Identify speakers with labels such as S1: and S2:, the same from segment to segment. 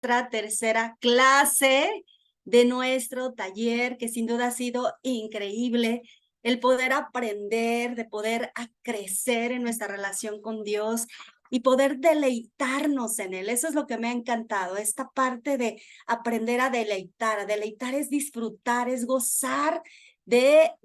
S1: nuestra tercera clase de nuestro taller, que sin duda ha sido increíble el poder aprender, de poder crecer en nuestra relación con Dios y poder deleitarnos en Él. Eso es lo que me ha encantado, esta parte de aprender a deleitar. A deleitar es disfrutar, es gozar de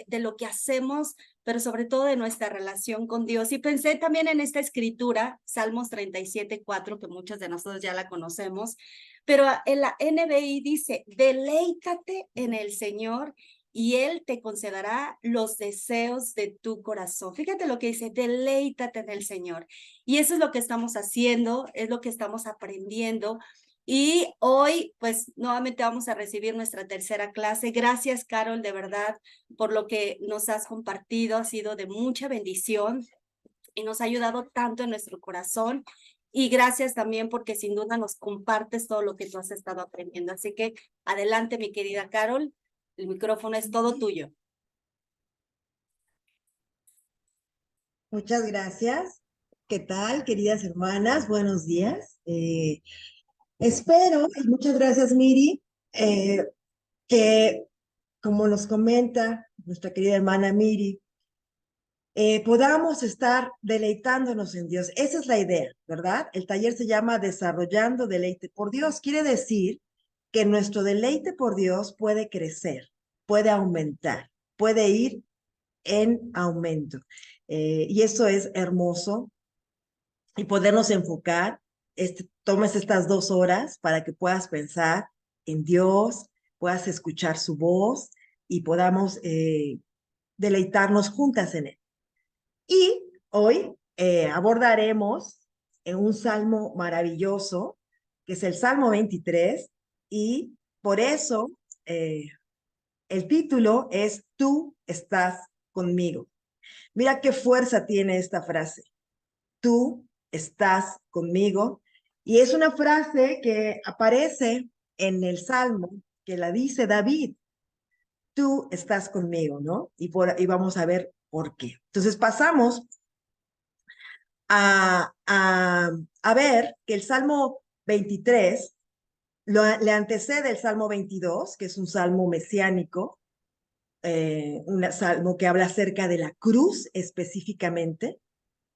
S1: lo que hacemos, pero sobre todo de nuestra relación con Dios. Y pensé también en esta escritura, Salmos 37:4, que muchos de nosotros ya la conocemos, pero en la NBI dice, deleítate en el Señor y Él te concederá los deseos de tu corazón. Fíjate lo que dice, deleítate en el Señor. Y eso es lo que estamos haciendo, es lo que estamos aprendiendo. Y hoy, pues, nuevamente vamos a recibir nuestra tercera clase. Gracias, Carol, de verdad, por lo que nos has compartido. Ha sido de mucha bendición y nos ha ayudado tanto en nuestro corazón. Y gracias también porque sin duda nos compartes todo lo que tú has estado aprendiendo. Así que adelante, mi querida Carol, el micrófono es todo tuyo.
S2: Muchas gracias. ¿Qué tal, queridas hermanas? Buenos días. Espero, y muchas gracias, Miri, que, como nos comenta nuestra querida hermana Miri, podamos estar deleitándonos en Dios. Esa es la idea, ¿verdad? El taller se llama Desarrollando Deleite por Dios. Quiere decir que nuestro deleite por Dios puede crecer, puede aumentar, puede ir en aumento. Y eso es hermoso. Y podernos enfocar, tomes estas 2 horas para que puedas pensar en Dios, puedas escuchar su voz y podamos deleitarnos juntas en Él. Y hoy abordaremos un salmo maravilloso, que es el Salmo 23, y por eso el título es Tú estás conmigo. Mira qué fuerza tiene esta frase. Tú estás conmigo. Y es una frase que aparece en el Salmo, que la dice David. Tú estás conmigo, ¿no? Y vamos a ver por qué. Entonces pasamos a ver que el Salmo 23 le antecede el Salmo 22, que es un salmo mesiánico, un salmo que habla acerca de la cruz específicamente.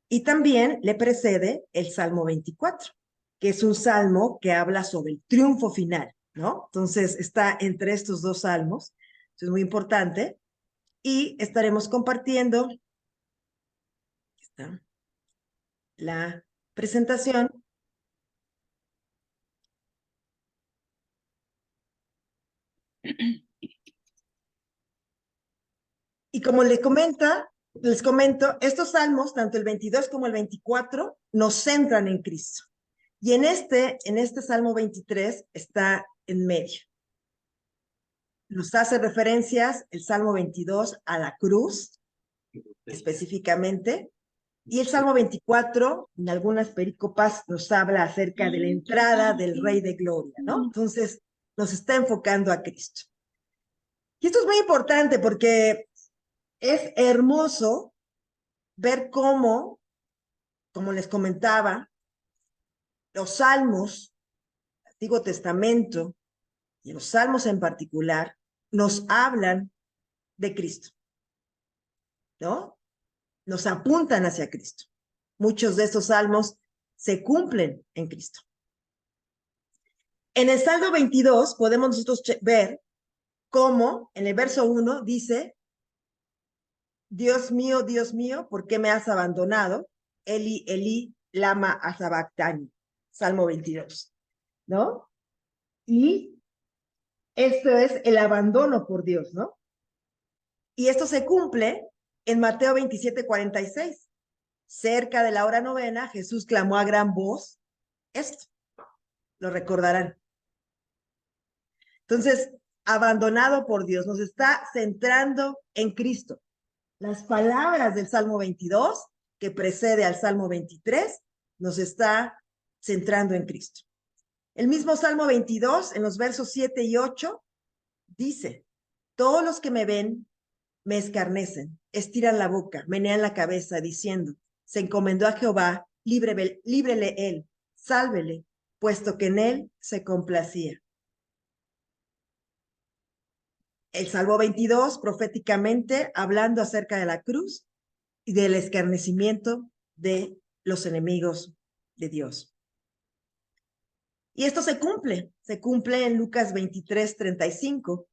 S2: Y también le precede el Salmo 24, que es un salmo que habla sobre el triunfo final, ¿no? Entonces está entre estos dos salmos, eso es muy importante, y estaremos compartiendo, aquí está, la presentación. Y como les comento, estos salmos, tanto el 22 como el 24, nos centran en Cristo. Y en este Salmo 23 está en medio. Nos hace referencias el Salmo 22 a la cruz, específicamente, y el Salmo 24, en algunas pericopas, nos habla acerca de la entrada del Rey de Gloria, ¿no? Entonces, nos está enfocando a Cristo. Y esto es muy importante porque es hermoso ver cómo, como les comentaba, los salmos, el Antiguo Testamento, y los salmos en particular, nos hablan de Cristo, ¿no? Nos apuntan hacia Cristo. Muchos de estos salmos se cumplen en Cristo. En el Salmo 22 podemos nosotros ver cómo en el verso 1 dice, Dios mío, ¿por qué me has abandonado? Eli, Eli, lama azabactani. Salmo 22, ¿no? Y esto es el abandono por Dios, ¿no? Y esto se cumple en Mateo 27:46. Cerca de la hora novena, Jesús clamó a gran voz esto. Lo recordarán. Entonces, abandonado por Dios, nos está centrando en Cristo. Las palabras del Salmo 22, que precede al Salmo 23, nos está centrando en Cristo. El mismo Salmo 22, en los versos 7 y 8, dice, todos los que me ven me escarnecen, estiran la boca, menean la cabeza, diciendo, se encomendó a Jehová, líbrele él, sálvele, puesto que en él se complacía. El Salmo 22, proféticamente, hablando acerca de la cruz y del escarnecimiento de los enemigos de Dios. Y esto se cumple en Lucas 23:35.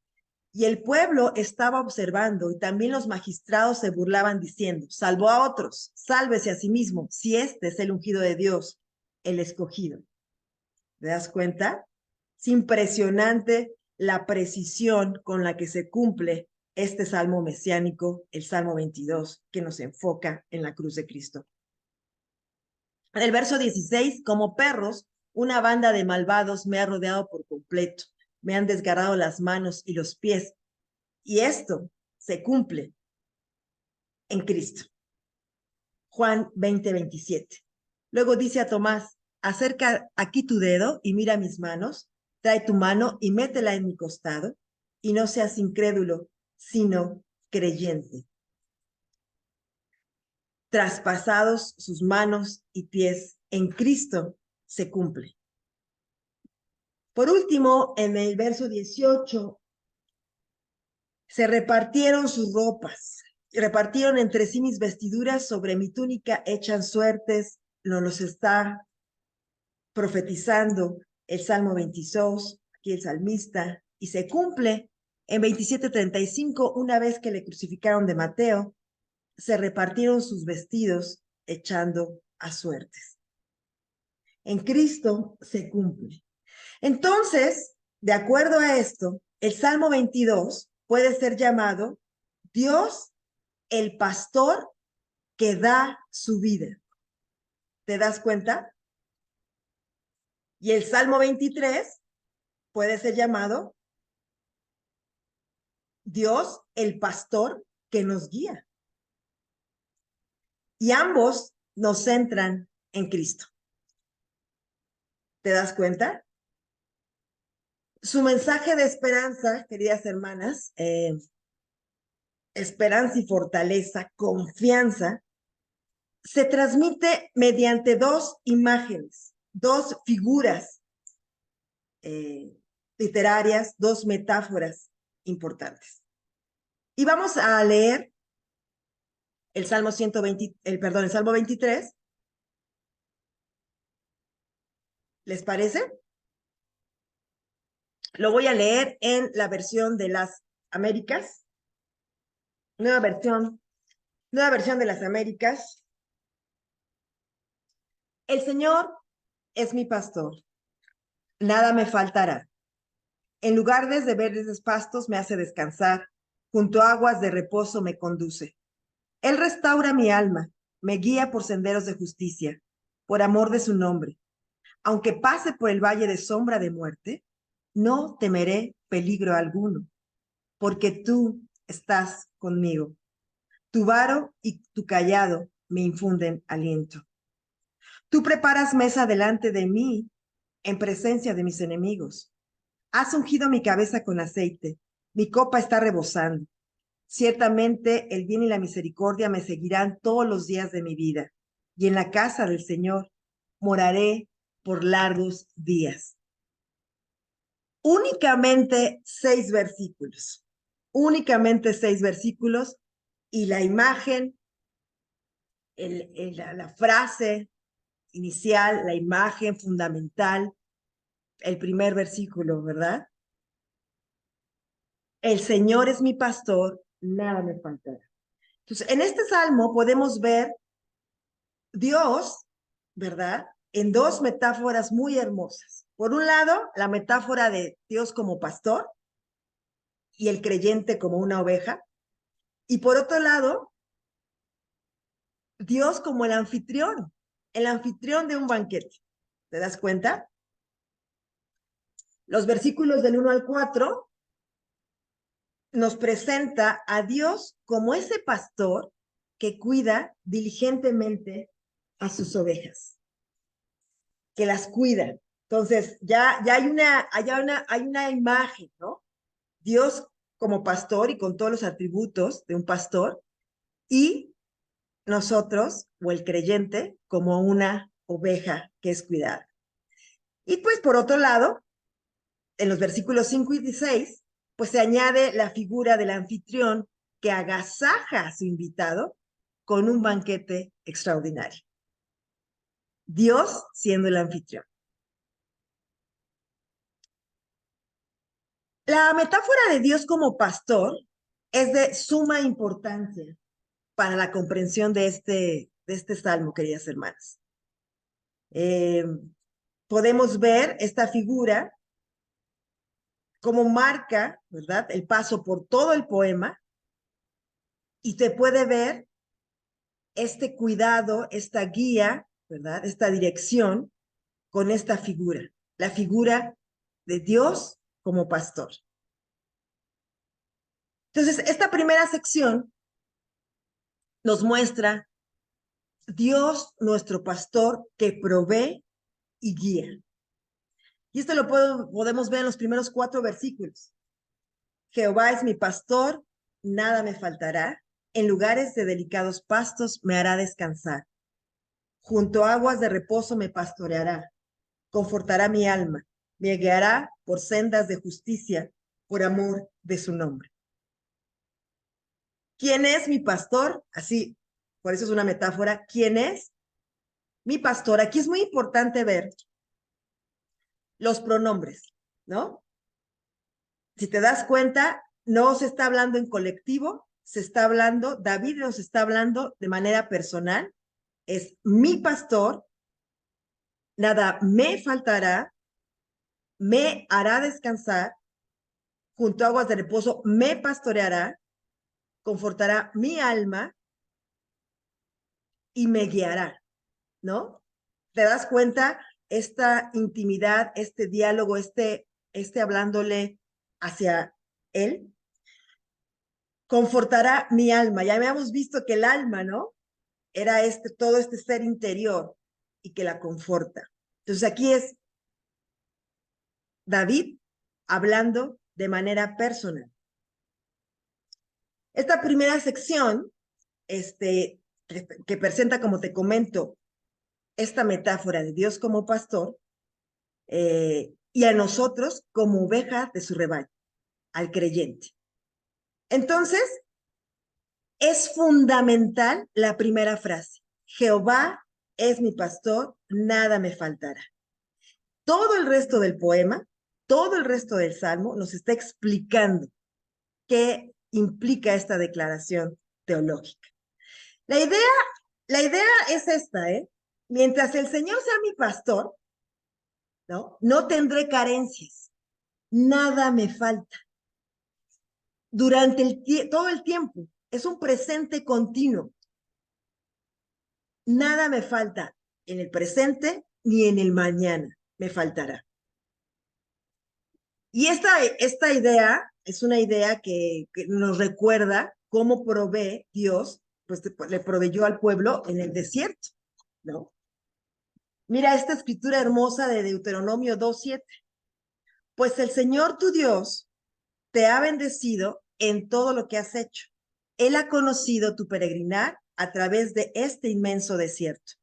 S2: Y el pueblo estaba observando y también los magistrados se burlaban diciendo, salvó a otros, sálvese a sí mismo, si este es el ungido de Dios, el escogido. ¿Te das cuenta? Es impresionante la precisión con la que se cumple este salmo mesiánico, el Salmo 22, que nos enfoca en la cruz de Cristo. En el verso 16, como perros, una banda de malvados me ha rodeado por completo, me han desgarrado las manos y los pies, y esto se cumple en Cristo. Juan 20:27. Luego dice a Tomás, acerca aquí tu dedo y mira mis manos, trae tu mano y métela en mi costado, y no seas incrédulo, sino creyente. Traspasados sus manos y pies, en Cristo se cumple. Por último, en el verso 18, se repartieron sus ropas, repartieron entre sí mis vestiduras, sobre mi túnica echan suertes, nos está profetizando el Salmo 22, aquí el salmista, y se cumple en 27:35, una vez que le crucificaron de Mateo, se repartieron sus vestidos echando a suertes. En Cristo se cumple. Entonces, de acuerdo a esto, el Salmo 22 puede ser llamado Dios el pastor que da su vida. ¿Te das cuenta? Y el Salmo 23 puede ser llamado Dios el pastor que nos guía. Y ambos nos centran en Cristo. ¿Te das cuenta? Su mensaje de esperanza, queridas hermanas, esperanza y fortaleza, confianza, se transmite mediante dos imágenes, dos figuras literarias, dos metáforas importantes. Y vamos a leer el Salmo 120, el Salmo 23. ¿Les parece? Lo voy a leer en la versión de las Américas. Nueva versión de las Américas. El Señor es mi pastor, nada me faltará. En lugares de verdes pastos me hace descansar, junto a aguas de reposo me conduce. Él restaura mi alma, me guía por senderos de justicia, por amor de su nombre. Aunque pase por el valle de sombra de muerte, no temeré peligro alguno, porque tú estás conmigo. Tu varo y tu cayado me infunden aliento. Tú preparas mesa delante de mí en presencia de mis enemigos. Has ungido mi cabeza con aceite, mi copa está rebosando. Ciertamente el bien y la misericordia me seguirán todos los días de mi vida, y en la casa del Señor moraré por largos días. Únicamente 6 versículos, únicamente 6 versículos, y la imagen, la frase inicial, la imagen fundamental, el primer versículo, ¿verdad? El Señor es mi pastor, nada me faltará. Entonces, en este salmo podemos ver Dios, ¿verdad? En dos metáforas muy hermosas. Por un lado, la metáfora de Dios como pastor y el creyente como una oveja. Y por otro lado, Dios como el anfitrión de un banquete. ¿Te das cuenta? Los versículos del 1 al 4 nos presenta a Dios como ese pastor que cuida diligentemente a sus ovejas, que las cuida. Entonces, ya hay una imagen, ¿no? Dios como pastor y con todos los atributos de un pastor, y nosotros, o el creyente, como una oveja que es cuidada. Y pues por otro lado, en los versículos 5 y 6, pues se añade la figura del anfitrión que agasaja a su invitado con un banquete extraordinario. Dios siendo el anfitrión. La metáfora de Dios como pastor es de suma importancia para la comprensión de este salmo, queridas hermanas. Eh, Podemos ver esta figura como marca, ¿verdad?, el paso por todo el poema, y se puede ver este cuidado, esta guía, ¿verdad?, esta dirección con esta figura, la figura de Dios como pastor. Entonces, esta primera sección nos muestra Dios, nuestro pastor, que provee y guía. Y esto lo podemos ver en los primeros 4 versículos. Jehová es mi pastor, nada me faltará. En lugares de delicados pastos me hará descansar. Junto a aguas de reposo me pastoreará. Confortará mi alma. Me guiará por sendas de justicia, por amor de su nombre. ¿Quién es mi pastor? Así, por eso es una metáfora. ¿Quién es mi pastor? Aquí es muy importante ver los pronombres, ¿no? Si te das cuenta, no se está hablando en colectivo, se está hablando, David nos está hablando de manera personal, es mi pastor, nada me faltará, me hará descansar, junto a aguas de reposo me pastoreará, confortará mi alma y me guiará, ¿no? ¿Te das cuenta? Esta intimidad, este diálogo, este hablándole hacia él, confortará mi alma. Ya habíamos visto que el alma, ¿no?, era todo este ser interior y que la conforta. Entonces aquí es David hablando de manera personal. Esta primera sección, que presenta, como te comento, esta metáfora de Dios como pastor, y a nosotros como ovejas de su rebaño, al creyente. Entonces, es fundamental la primera frase. Jehová es mi pastor, nada me faltará. Todo el resto del poema, todo el resto del salmo nos está explicando qué implica esta declaración teológica. La idea es esta, ¿eh? Mientras el Señor sea mi pastor, ¿no?, no tendré carencias, nada me falta. Durante todo el tiempo, es un presente continuo. Nada me falta en el presente ni en el mañana me faltará. Y esta idea es una idea que nos recuerda cómo provee Dios, pues le proveyó al pueblo en el desierto, ¿no? Mira esta escritura hermosa de Deuteronomio 2:7. Pues el Señor tu Dios te ha bendecido en todo lo que has hecho. Él ha conocido tu peregrinar a través de este inmenso desierto.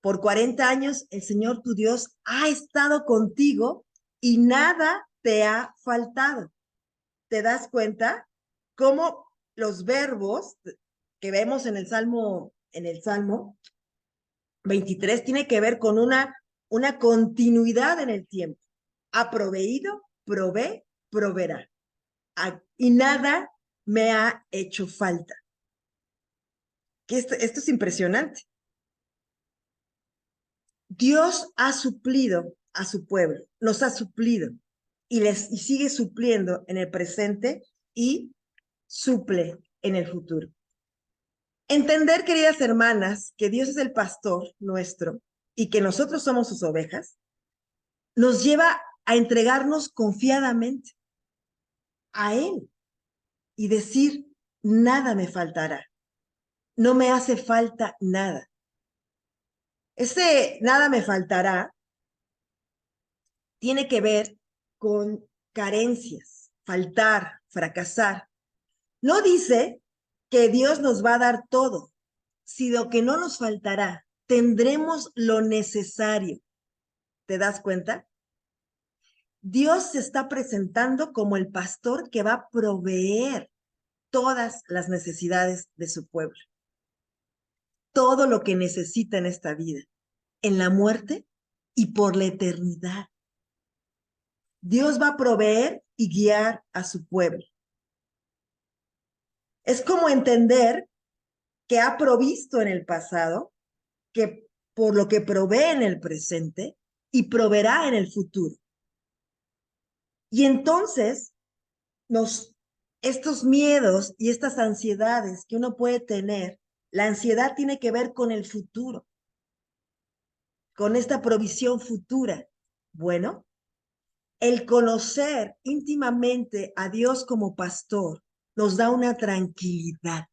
S2: Por 40 años el Señor tu Dios ha estado contigo y nada te ha faltado. ¿Te das cuenta cómo los verbos que vemos en el Salmo 23 tiene que ver con una continuidad en el tiempo? Ha proveído, provee, proveerá. Y nada me ha hecho falta. Esto es impresionante. Dios ha suplido a su pueblo, nos ha suplido y sigue supliendo en el presente y suple en el futuro. Entender, queridas hermanas, que Dios es el pastor nuestro y que nosotros somos sus ovejas, nos lleva a entregarnos confiadamente a Él y decir, nada me faltará, no me hace falta nada. Ese nada me faltará tiene que ver con carencias, faltar, fracasar. No dice que Dios nos va a dar todo, sino que no nos faltará. Tendremos lo necesario. ¿Te das cuenta? Dios se está presentando como el pastor que va a proveer todas las necesidades de su pueblo, todo lo que necesita en esta vida, en la muerte y por la eternidad. Dios va a proveer y guiar a su pueblo. Es como entender que ha provisto en el pasado, que por lo que provee en el presente y proveerá en el futuro. Y entonces, estos miedos y estas ansiedades que uno puede tener, la ansiedad tiene que ver con el futuro, con esta provisión futura. Bueno, el conocer íntimamente a Dios como pastor nos da una tranquilidad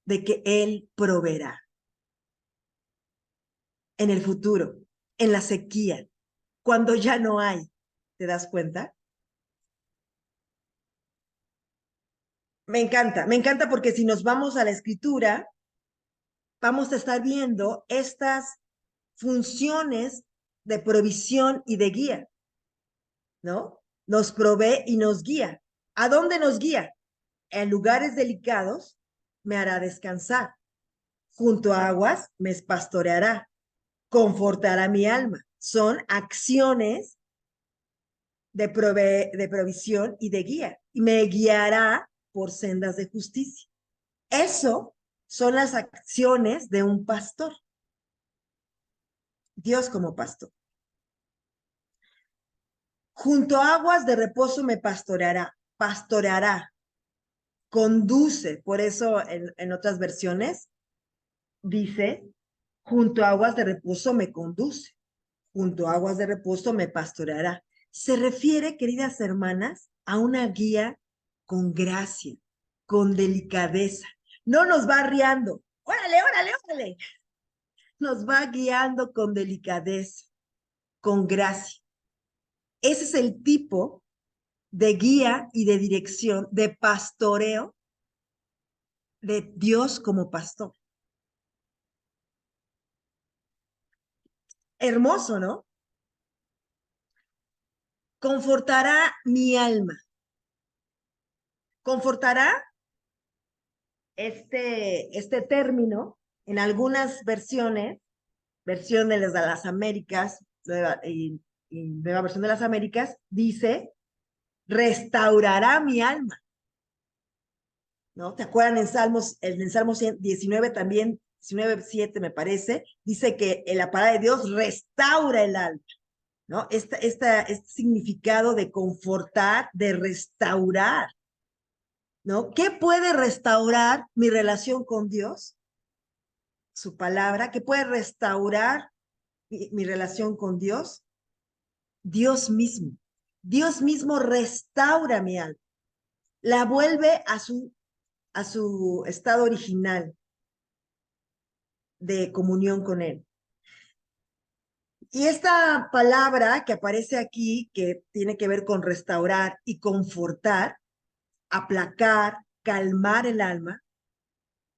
S2: de que Él proveerá en el futuro, en la sequía, cuando ya no hay. ¿Te das cuenta? Me encanta porque si nos vamos a la escritura, vamos a estar viendo estas funciones de provisión y de guía, ¿no? Nos provee y nos guía. ¿A dónde nos guía? En lugares delicados me hará descansar. Junto a aguas me pastoreará. Confortará mi alma. Son acciones de provisión y de guía. Y me guiará por sendas de justicia. Eso son las acciones de un pastor. Dios como pastor. Junto a aguas de reposo me pastoreará, conduce. Por eso en otras versiones dice, junto a aguas de reposo me conduce, junto a aguas de reposo me pastoreará. Se refiere, queridas hermanas, a una guía con gracia, con delicadeza. No nos va arriando, órale, órale, órale. Nos va guiando con delicadeza, con gracia. Ese es el tipo de guía y de dirección, de pastoreo de Dios como pastor. Hermoso, ¿no? Confortará mi alma. Confortará este término en algunas versiones, versión de las Américas y nueva versión de las Américas, dice, restaurará mi alma. ¿No? ¿Te acuerdan en Salmo 19 también, 19:7 me parece, dice que la palabra de Dios restaura el alma, ¿no? Este significado de confortar, de restaurar, ¿no? ¿Qué puede restaurar mi relación con Dios? Su palabra. ¿Qué puede restaurar mi relación con Dios? Dios mismo. Dios mismo restaura mi alma, la vuelve a su estado original de comunión con Él. Y esta palabra que aparece aquí, que tiene que ver con restaurar y confortar, aplacar, calmar el alma,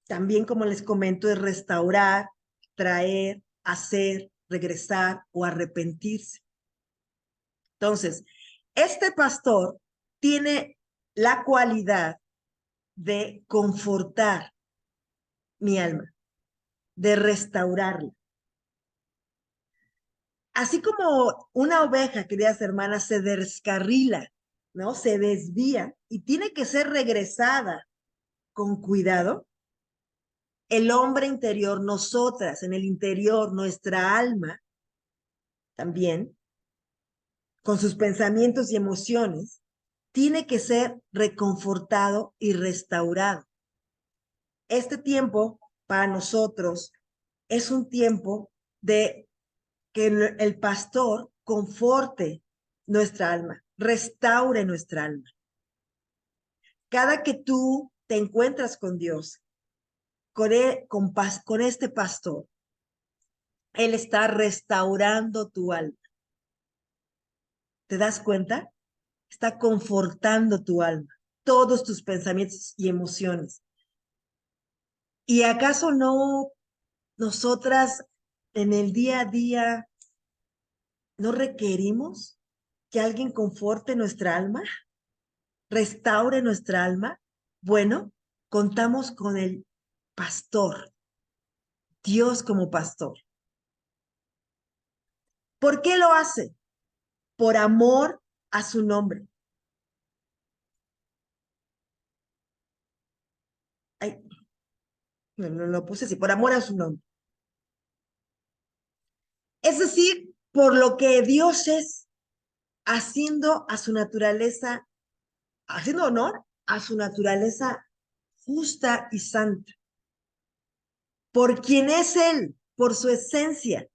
S2: también como les comento, es restaurar, traer, hacer, regresar o arrepentirse. Entonces, este pastor tiene la cualidad de confortar mi alma, de restaurarla. Así como una oveja, queridas hermanas, se descarrila, ¿no? Se desvía y tiene que ser regresada con cuidado. El hombre interior, nosotras, en el interior, nuestra alma, también, con sus pensamientos y emociones, tiene que ser reconfortado y restaurado. Este tiempo para nosotros es un tiempo de que el pastor conforte nuestra alma, restaure nuestra alma. Cada que tú te encuentras con Dios, con este pastor, Él está restaurando tu alma. ¿Te das cuenta? Está confortando tu alma, todos tus pensamientos y emociones. ¿Y acaso no nosotras en el día a día no requerimos que alguien conforte nuestra alma, restaure nuestra alma? Bueno, contamos con el pastor, Dios como pastor. ¿Por qué lo hace? Por amor a su nombre. Ay, no lo puse así, por amor a su nombre. Es decir, por lo que Dios es, haciendo a su naturaleza, haciendo honor a su naturaleza justa y santa. Por quien es Él, por su esencia,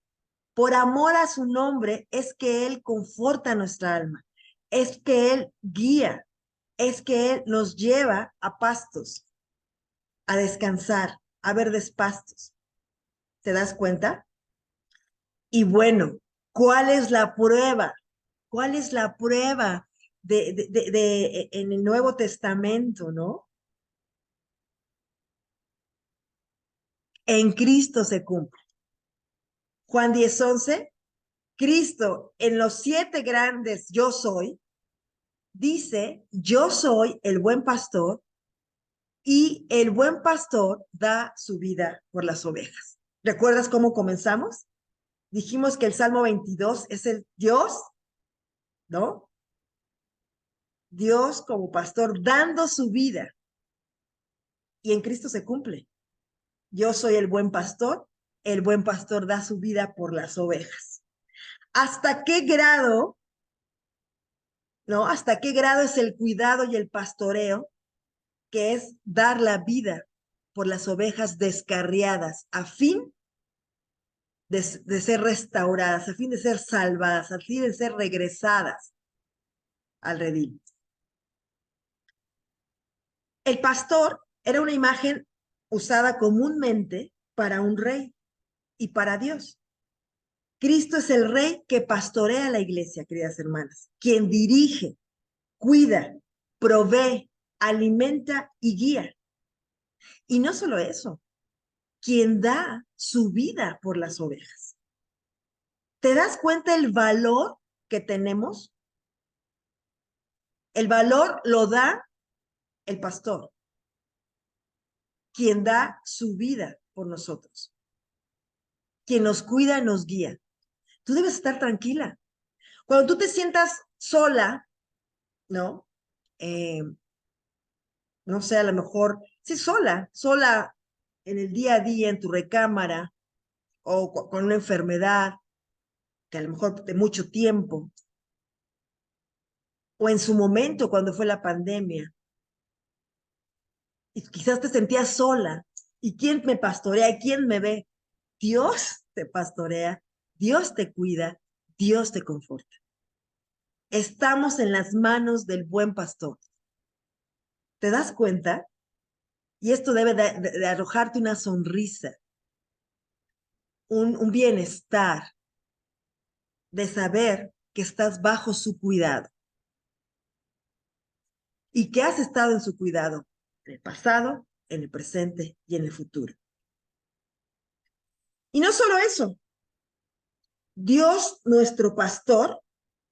S2: por amor a su nombre, es que Él conforta nuestra alma, es que Él guía, es que Él nos lleva a pastos, a descansar, a verdes pastos. ¿Te das cuenta? Y bueno, ¿cuál es la prueba? ¿Cuál es la prueba en el Nuevo Testamento, no? En Cristo se cumple. Juan 10:11, Cristo en los 7 grandes yo soy, dice, yo soy el buen pastor y el buen pastor da su vida por las ovejas. ¿Recuerdas cómo comenzamos? Dijimos que el Salmo 22 es el Dios, ¿no? Dios como pastor dando su vida. Y en Cristo se cumple. Yo soy el buen pastor da su vida por las ovejas. ¿Hasta qué grado, no? ¿Hasta qué grado es el cuidado y el pastoreo, que es dar la vida por las ovejas descarriadas a fin de ser restauradas, a fin de ser salvadas, a fin de ser regresadas al redil? El pastor era una imagen usada comúnmente para un rey y para Dios. Cristo es el rey que pastorea la iglesia, queridas hermanas, quien dirige, cuida, provee, alimenta y guía. Y no solo eso, quien da su vida por las ovejas. ¿Te das cuenta el valor que tenemos? El valor lo da el pastor, quien da su vida por nosotros, quien nos cuida y nos guía. Tú debes estar tranquila. Cuando tú te sientas sola, ¿no? No sé, a lo mejor, sí, sola en el día a día, en tu recámara, o con una enfermedad, que a lo mejor de mucho tiempo, o en su momento cuando fue la pandemia, y quizás te sentías sola, ¿y quién me pastorea? ¿Quién me ve? Dios te pastorea, Dios te cuida, Dios te conforta. Estamos en las manos del buen pastor. ¿Te das cuenta? Y esto debe de arrojarte una sonrisa, un bienestar, de saber que estás bajo su cuidado y que has estado en su cuidado en el pasado, en el presente y en el futuro. Y no solo eso, Dios, nuestro pastor,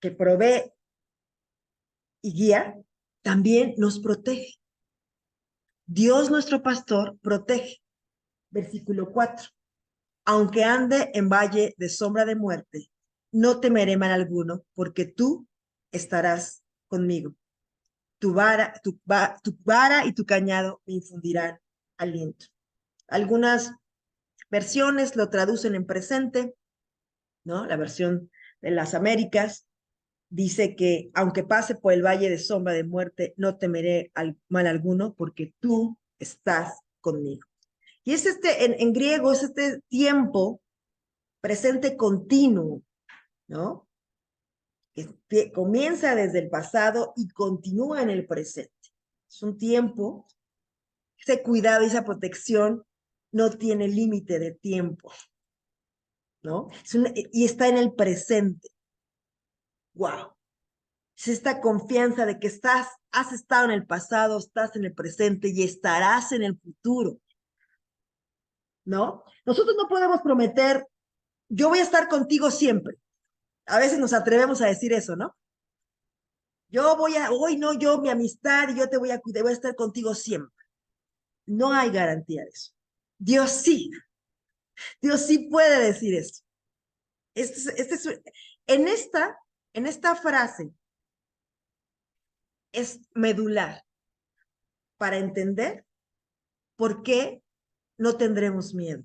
S2: que provee y guía, también nos protege. Dios, nuestro pastor, protege. Versículo 4. Aunque ande en valle de sombra de muerte, no temeré mal alguno, porque tú estarás conmigo. Tu vara y tu cañado me infundirán aliento. Algunas versiones lo traducen en presente, ¿no? La versión de las Américas dice que aunque pase por el valle de sombra de muerte, no temeré mal alguno porque tú estás conmigo. Y es en griego, es este tiempo presente continuo, ¿no? Que comienza desde el pasado y continúa en el presente. Es un tiempo, ese cuidado y esa protección no tiene límite de tiempo, ¿no? Y está en el presente. ¡Wow! Es esta confianza de que has estado en el pasado, estás en el presente y estarás en el futuro, ¿no? Nosotros no podemos prometer, yo voy a estar contigo siempre. A veces nos atrevemos a decir eso, ¿no? hoy no, yo, mi amistad, y yo te voy a estar contigo siempre. No hay garantía de eso. Dios sí, Dios sí puede decir eso. En en esta frase es medular para entender por qué no tendremos miedo.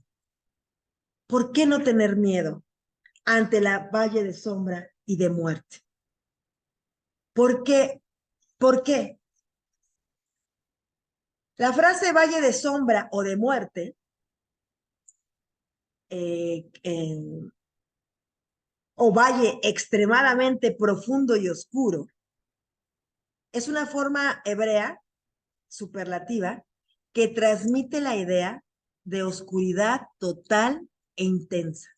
S2: ¿Por qué no tener miedo ante la valle de sombra y de muerte? ¿Por qué? ¿Por qué? La frase valle de sombra o de muerte eh, eh, o valle extremadamente profundo y oscuro es una forma hebrea superlativa que transmite la idea de oscuridad total e intensa.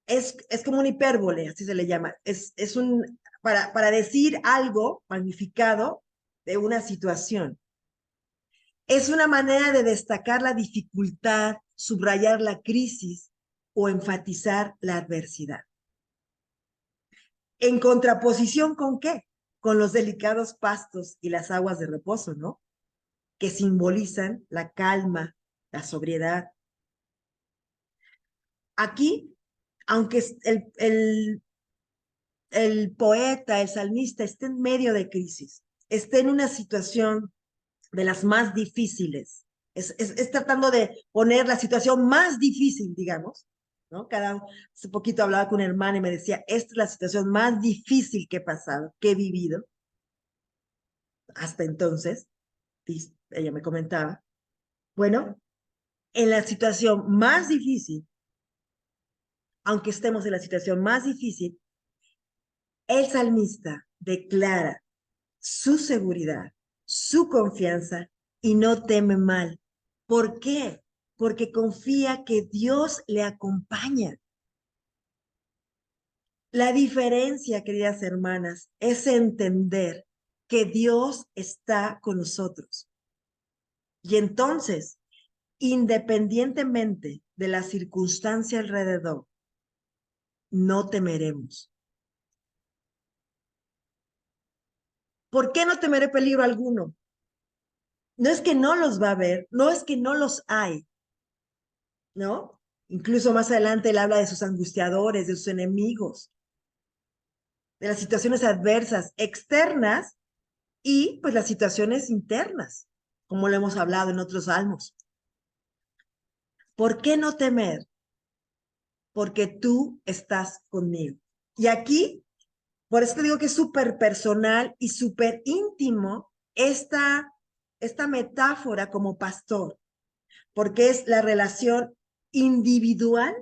S2: Es como un hipérbole, así se le llama. Para decir algo magnificado de una situación. Es una manera de destacar la dificultad, subrayar la crisis o enfatizar la adversidad. ¿En contraposición con qué? Con los delicados pastos y las aguas de reposo, ¿no? Que simbolizan la calma, la sobriedad. Aquí, aunque el poeta, el salmista, esté en medio de crisis, esté en una situación de las más difíciles, es tratando de poner la situación más difícil, digamos, ¿no? Hace poquito hablaba con una hermana y me decía, esta es la situación más difícil que he pasado, que he vivido, hasta entonces, ella me comentaba, bueno, en la situación más difícil, aunque estemos en la situación más difícil, el salmista declara su seguridad, su confianza y no teme mal. ¿Por qué? Porque confía que Dios le acompaña. La diferencia, queridas hermanas, es entender que Dios está con nosotros. Y entonces, independientemente de la circunstancia alrededor, no temeremos. ¿Por qué no temeré peligro alguno? No es que no los va a ver, no es que no los hay, ¿no? Incluso más adelante él habla de sus angustiadores, de sus enemigos, de las situaciones adversas externas y pues las situaciones internas, como lo hemos hablado en otros salmos. ¿Por qué no temer? Porque tú estás conmigo. Y aquí, por eso te digo que es súper personal y súper íntimo esta metáfora como pastor, porque es la relación individual,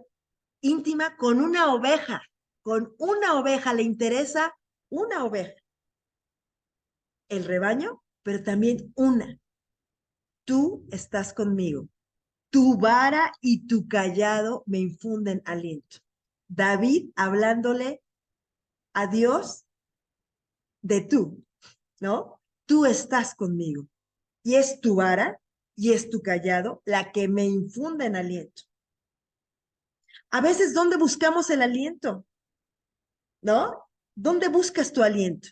S2: íntima con una oveja. Con una oveja le interesa una oveja, el rebaño, pero también una. Tú estás conmigo. Tu vara y tu callado me infunden aliento. David hablándole a Dios de tú, ¿no? Tú estás conmigo. Y es tu vara y es tu callado la que me infunden aliento. A veces, ¿dónde buscamos el aliento? ¿No? ¿Dónde buscas tu aliento?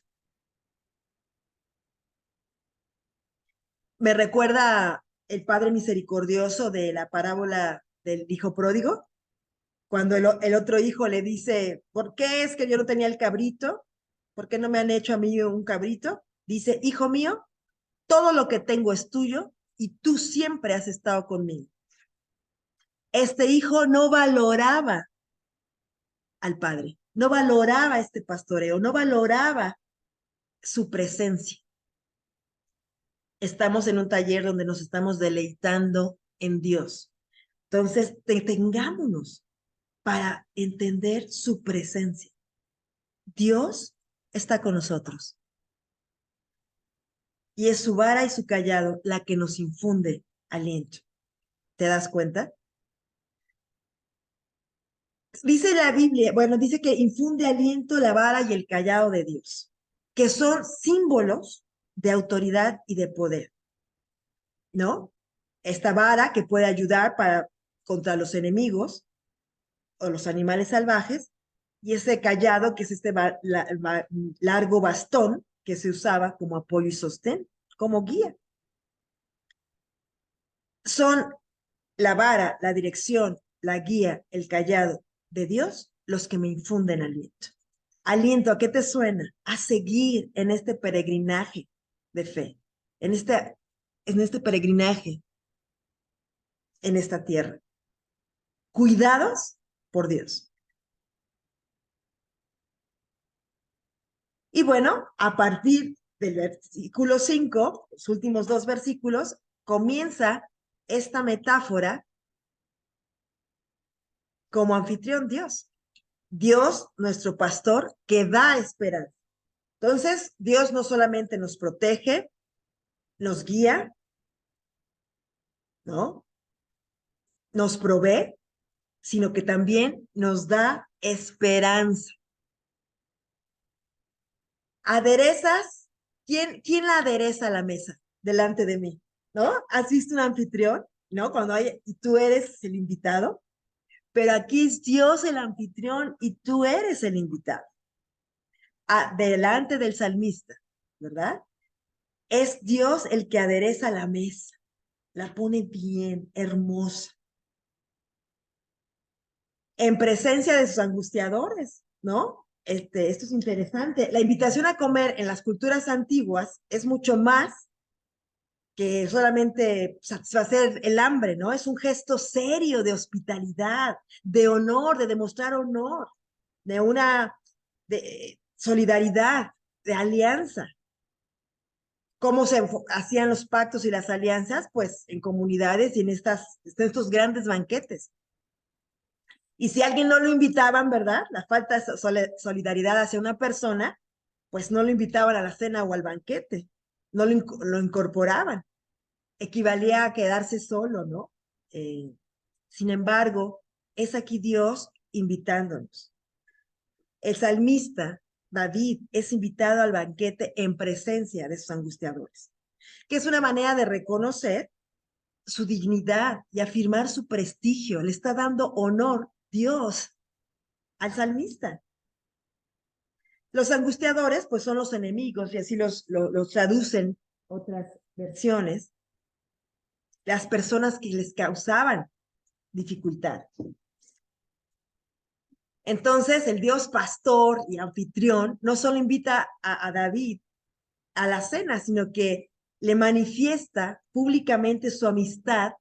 S2: Me recuerda el Padre Misericordioso de la parábola del hijo pródigo, cuando el otro hijo le dice, ¿por qué es que yo no tenía el cabrito? ¿Por qué no me han hecho a mí un cabrito? Dice, hijo mío, todo lo que tengo es tuyo y tú siempre has estado conmigo. Este hijo no valoraba al padre, no valoraba este pastoreo, no valoraba su presencia. Estamos en un taller donde nos estamos deleitando en Dios. Entonces, detengámonos para entender su presencia. Dios está con nosotros y es su vara y su callado la que nos infunde aliento. ¿Te das cuenta? Dice la Biblia, bueno, dice que infunde aliento la vara y el callado de Dios, que son símbolos de autoridad y de poder, ¿no? Esta vara que puede ayudar contra los enemigos o los animales salvajes, y ese callado, que es este largo bastón que se usaba como apoyo y sostén, como guía. Son la vara, la dirección, la guía, el callado de Dios los que me infunden aliento. Aliento, ¿a qué te suena? A seguir en este peregrinaje de fe, en este peregrinaje en esta tierra, cuidados por Dios. Y bueno, a partir del versículo 5, los últimos dos versículos, comienza esta metáfora como anfitrión Dios. Dios, nuestro pastor, que da esperanza. Entonces, Dios no solamente nos protege, nos guía, ¿no? Nos provee, sino que también nos da esperanza. Aderezas, ¿quién la adereza a la mesa delante de mí? ¿No? ¿Has visto un anfitrión? ¿No? Y tú eres el invitado, pero aquí es Dios el anfitrión y tú eres el invitado. Delante del salmista, ¿verdad? Es Dios el que adereza la mesa, la pone bien, hermosa, en presencia de sus angustiadores, ¿no? Esto es interesante. La invitación a comer en las culturas antiguas es mucho más que solamente satisfacer el hambre, ¿no? Es un gesto serio de hospitalidad, de honor, de demostrar honor, de solidaridad, de alianza. ¿Cómo se hacían los pactos y las alianzas? Pues en comunidades y en estos grandes banquetes. Y si alguien no lo invitaban, ¿verdad? La falta de solidaridad hacia una persona, pues no lo invitaban a la cena o al banquete, no lo incorporaban. Equivalía a quedarse solo, ¿no? Eh, Sin embargo, es aquí Dios invitándonos. El salmista David es invitado al banquete en presencia de sus angustiadores, que es una manera de reconocer su dignidad y afirmar su prestigio. Le está dando honor Dios al salmista. Los angustiadores, pues son los enemigos, y así los traducen otras versiones, las personas que les causaban dificultad. Entonces, el Dios pastor y anfitrión no solo invita a David a la cena, sino que le manifiesta públicamente su amistad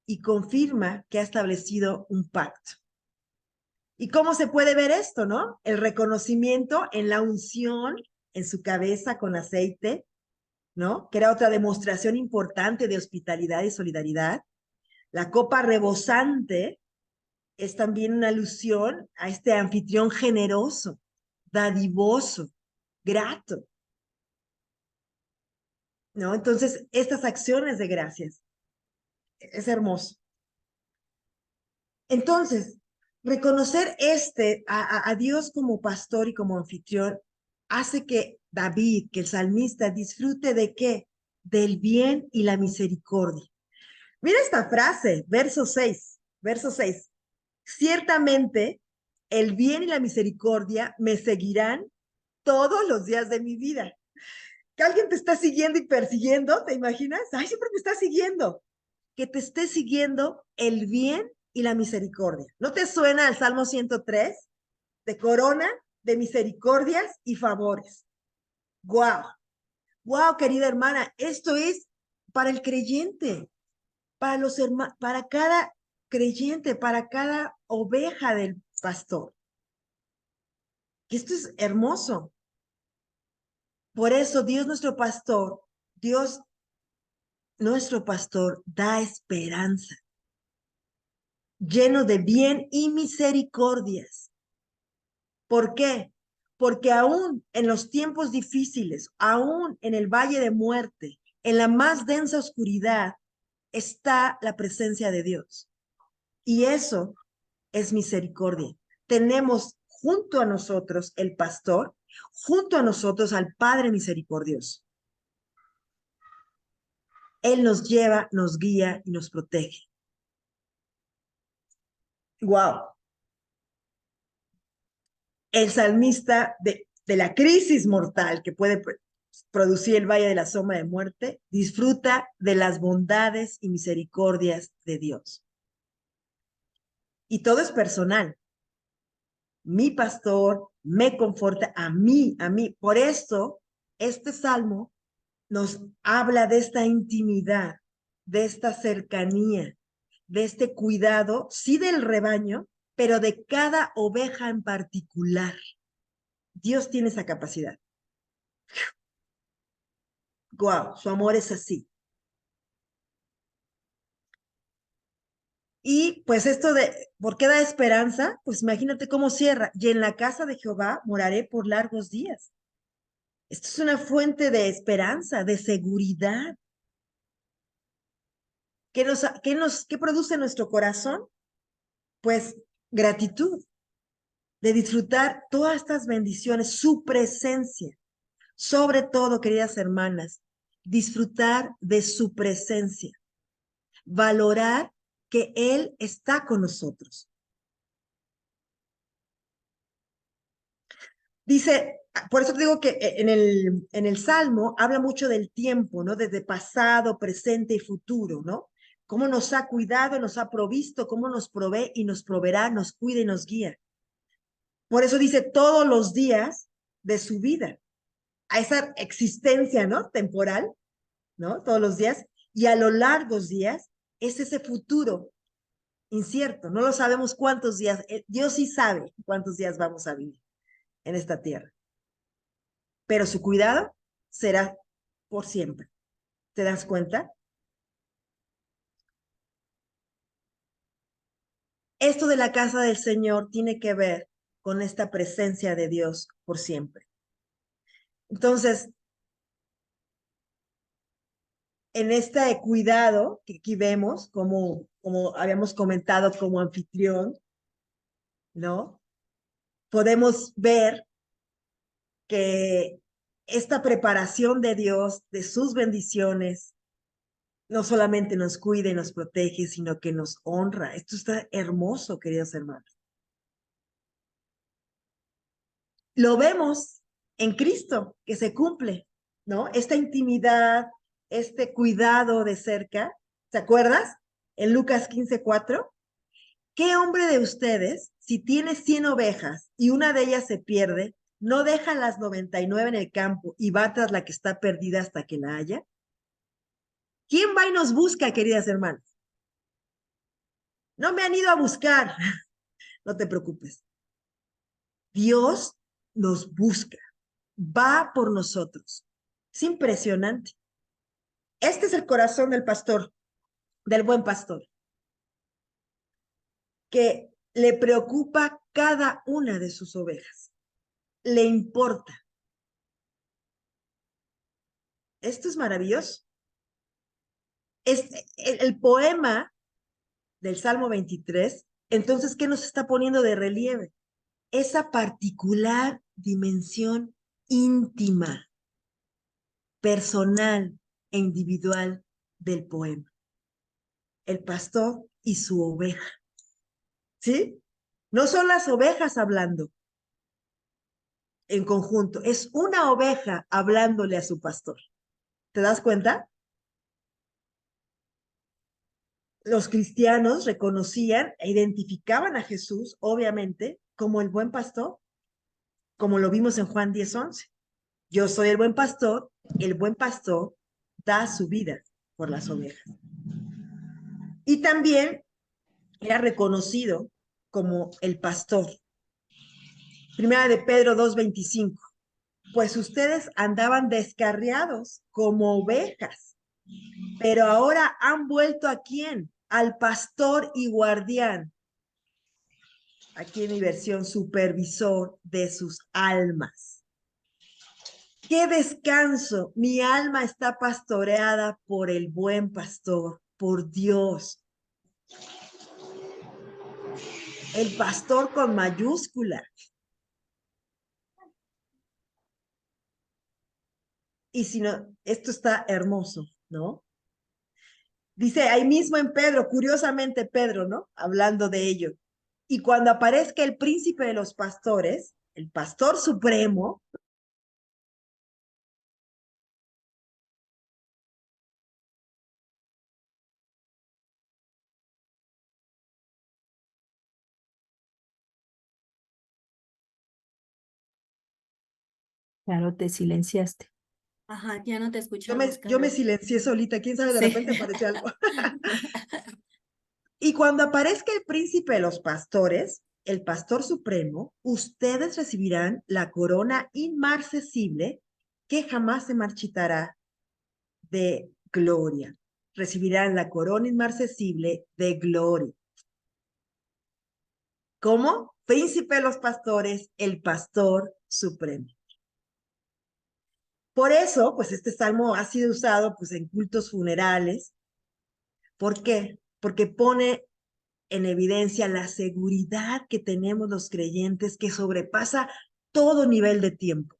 S2: y confirma que ha establecido un pacto. ¿Y cómo se puede ver esto, no? El reconocimiento en la unción en su cabeza con aceite, ¿no? Que era otra demostración importante de hospitalidad y solidaridad. La copa rebosante es también una alusión a este anfitrión generoso, dadivoso, grato, ¿no? Entonces, estas acciones de gracias es hermoso. Entonces, reconocer a Dios como pastor y como anfitrión hace que David, que el salmista, disfrute de qué? Del bien y la misericordia. Mira esta frase, verso 6. Ciertamente, el bien y la misericordia me seguirán todos los días de mi vida. Que alguien te está siguiendo y persiguiendo, ¿te imaginas? Ay, siempre me está siguiendo. Que te esté siguiendo el bien y la misericordia. ¿No te suena al Salmo 103? De corona, de misericordias y favores. ¡Guau! ¡Guau, querida hermana! Esto es para el creyente, para cada creyente, para cada oveja del pastor. Esto es hermoso. Por eso Dios nuestro pastor da esperanza, lleno de bien y misericordias. ¿Por qué? Porque aún en los tiempos difíciles, aún en el valle de muerte, en la más densa oscuridad, está la presencia de Dios. Y eso es misericordia. Tenemos junto a nosotros el pastor, junto a nosotros al Padre misericordioso. Él nos lleva, nos guía y nos protege. ¡Wow! el salmista de la crisis mortal que puede producir el valle de la sombra de muerte, disfruta de las bondades y misericordias de Dios. Y todo es personal. Mi pastor me conforta a mí, a mí. Por esto, este salmo nos habla de esta intimidad, de esta cercanía, de este cuidado, sí del rebaño, pero de cada oveja en particular. Dios tiene esa capacidad. Wow, su amor es así. Y pues esto de, ¿por qué da esperanza? Pues imagínate cómo cierra. Y en la casa de Jehová moraré por largos días. Esto es una fuente de esperanza, de seguridad. ¿Qué produce en nuestro corazón? Pues gratitud, de disfrutar todas estas bendiciones, su presencia. Sobre todo, queridas hermanas, disfrutar de su presencia, valorar que Él está con nosotros. Dice, por eso te digo que en el Salmo habla mucho del tiempo, ¿no? Desde pasado, presente y futuro, ¿no? Cómo nos ha cuidado, nos ha provisto, cómo nos provee y nos proveerá, nos cuida y nos guía. Por eso dice todos los días de su vida, a esa existencia, ¿no? Temporal, ¿no? Todos los días. Y a lo largos días es ese futuro incierto. No lo sabemos cuántos días. Dios sí sabe cuántos días vamos a vivir en esta tierra. Pero su cuidado será por siempre. ¿Te das cuenta? Esto de la casa del Señor tiene que ver con esta presencia de Dios por siempre. Entonces, en este cuidado que aquí vemos, como habíamos comentado como anfitrión, ¿no? Podemos ver que esta preparación de Dios, de sus bendiciones, no solamente nos cuida y nos protege, sino que nos honra. Esto está hermoso, queridos hermanos. Lo vemos en Cristo, que se cumple, ¿no? Esta intimidad, este cuidado de cerca. ¿Te acuerdas? En Lucas 15:4. ¿Qué hombre de ustedes, si tiene 100 ovejas y una de ellas se pierde, no deja las 99 en el campo y va tras la que está perdida hasta que la haya? ¿Quién va y nos busca, queridas hermanas? No me han ido a buscar. No te preocupes. Dios nos busca, va por nosotros. Es impresionante. Este es el corazón del pastor, del buen pastor, que le preocupa cada una de sus ovejas. Le importa. Esto es maravilloso. El poema del Salmo 23, entonces, ¿qué nos está poniendo de relieve? Esa particular dimensión íntima, personal e individual del poema. El pastor y su oveja. ¿Sí? No son las ovejas hablando en conjunto, es una oveja hablándole a su pastor. ¿Te das cuenta? Los cristianos reconocían e identificaban a Jesús, obviamente, como el buen pastor, como lo vimos en Juan 10:11. Yo soy el buen pastor da su vida por las ovejas. Y también era reconocido como el pastor. Primera de Pedro 2:25. Pues ustedes andaban descarriados como ovejas, pero ahora han vuelto ¿a quién? Al pastor y guardián. Aquí en mi versión, supervisor de sus almas. ¡Qué descanso! Mi alma está pastoreada por el buen pastor, por Dios. El pastor con mayúscula. Y si no, esto está hermoso, ¿no? Dice ahí mismo en Pedro, curiosamente Pedro, ¿no? Hablando de ello. Y cuando aparezca el príncipe de los pastores, el pastor supremo,
S3: Claro, te silenciaste.
S1: Ajá, ya no te
S2: yo me,
S1: escuchamos,
S2: yo me
S1: Carol.
S2: silencié solita, quién sabe, de
S1: Sí.
S2: repente apareció algo. Y cuando aparezca el príncipe de los pastores, el pastor supremo, ustedes recibirán la corona inmarcesible que jamás se marchitará de gloria. Recibirán la corona inmarcesible de gloria. ¿Cómo? Príncipe de los pastores, el pastor supremo. Por eso, pues este salmo ha sido usado pues en cultos funerales. ¿Por qué? Porque pone en evidencia la seguridad que tenemos los creyentes que sobrepasa todo nivel de tiempo,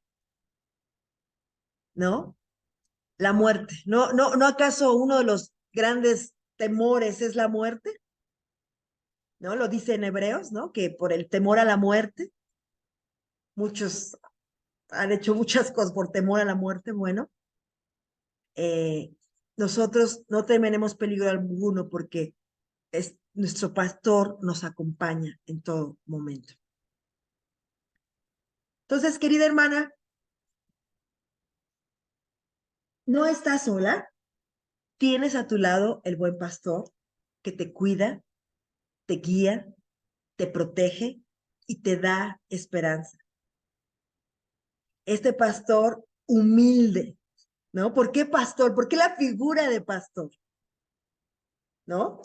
S2: ¿no? La muerte. ¿No acaso uno de los grandes temores es la muerte? ¿No? Lo dice en Hebreos, ¿no? Que por el temor a la muerte, muchos han hecho muchas cosas por temor a la muerte. Bueno, eh, nosotros no temeremos peligro alguno porque nuestro pastor nos acompaña en todo momento. Entonces, querida hermana, no estás sola, tienes a tu lado el buen pastor que te cuida, te guía, te protege y te da esperanza. Este pastor humilde, ¿no? ¿Por qué pastor? ¿Por qué la figura de pastor? ¿No?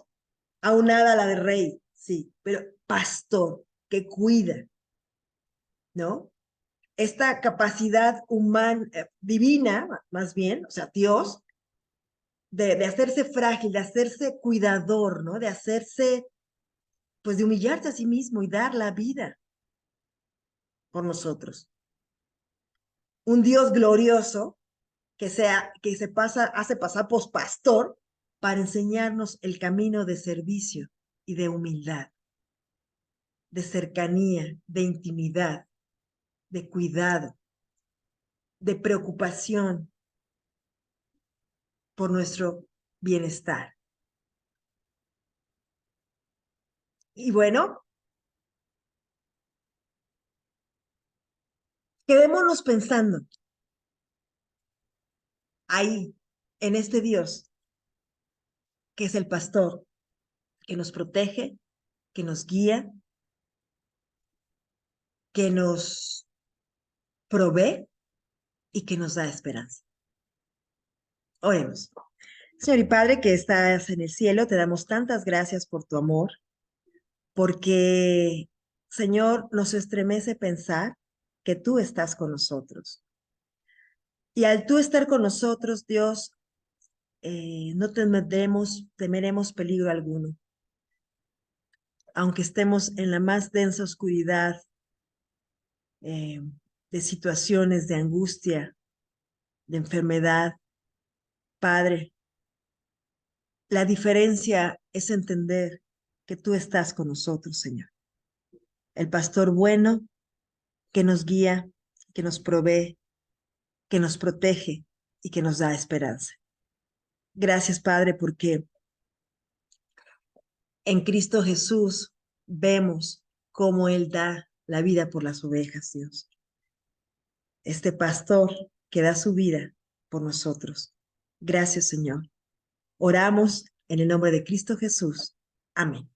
S2: Aunada a la de rey, sí, pero pastor que cuida, ¿no? Esta capacidad humana, divina, más bien, o sea, Dios, de hacerse frágil, de hacerse cuidador, ¿no? De hacerse, pues de humillarse a sí mismo y dar la vida por nosotros. Un Dios glorioso hace pasar por pastor para enseñarnos el camino de servicio y de humildad, de cercanía, de intimidad, de cuidado, de preocupación por nuestro bienestar. Y bueno, quedémonos pensando ahí, en este Dios, que es el pastor, que nos protege, que nos guía, que nos provee y que nos da esperanza. Oremos. Señor y Padre que estás en el cielo, te damos tantas gracias por tu amor, porque, Señor, nos estremece pensar que tú estás con nosotros. Y al tú estar con nosotros, Dios, no temeremos peligro alguno. Aunque estemos en la más densa oscuridad eh, de situaciones de angustia, de enfermedad, Padre, la diferencia es entender que tú estás con nosotros, Señor. El pastor bueno que nos guía, que nos provee, que nos protege y que nos da esperanza. Gracias, Padre, porque en Cristo Jesús vemos cómo Él da la vida por las ovejas, Dios. Este pastor que da su vida por nosotros. Gracias, Señor. Oramos en el nombre de Cristo Jesús. Amén.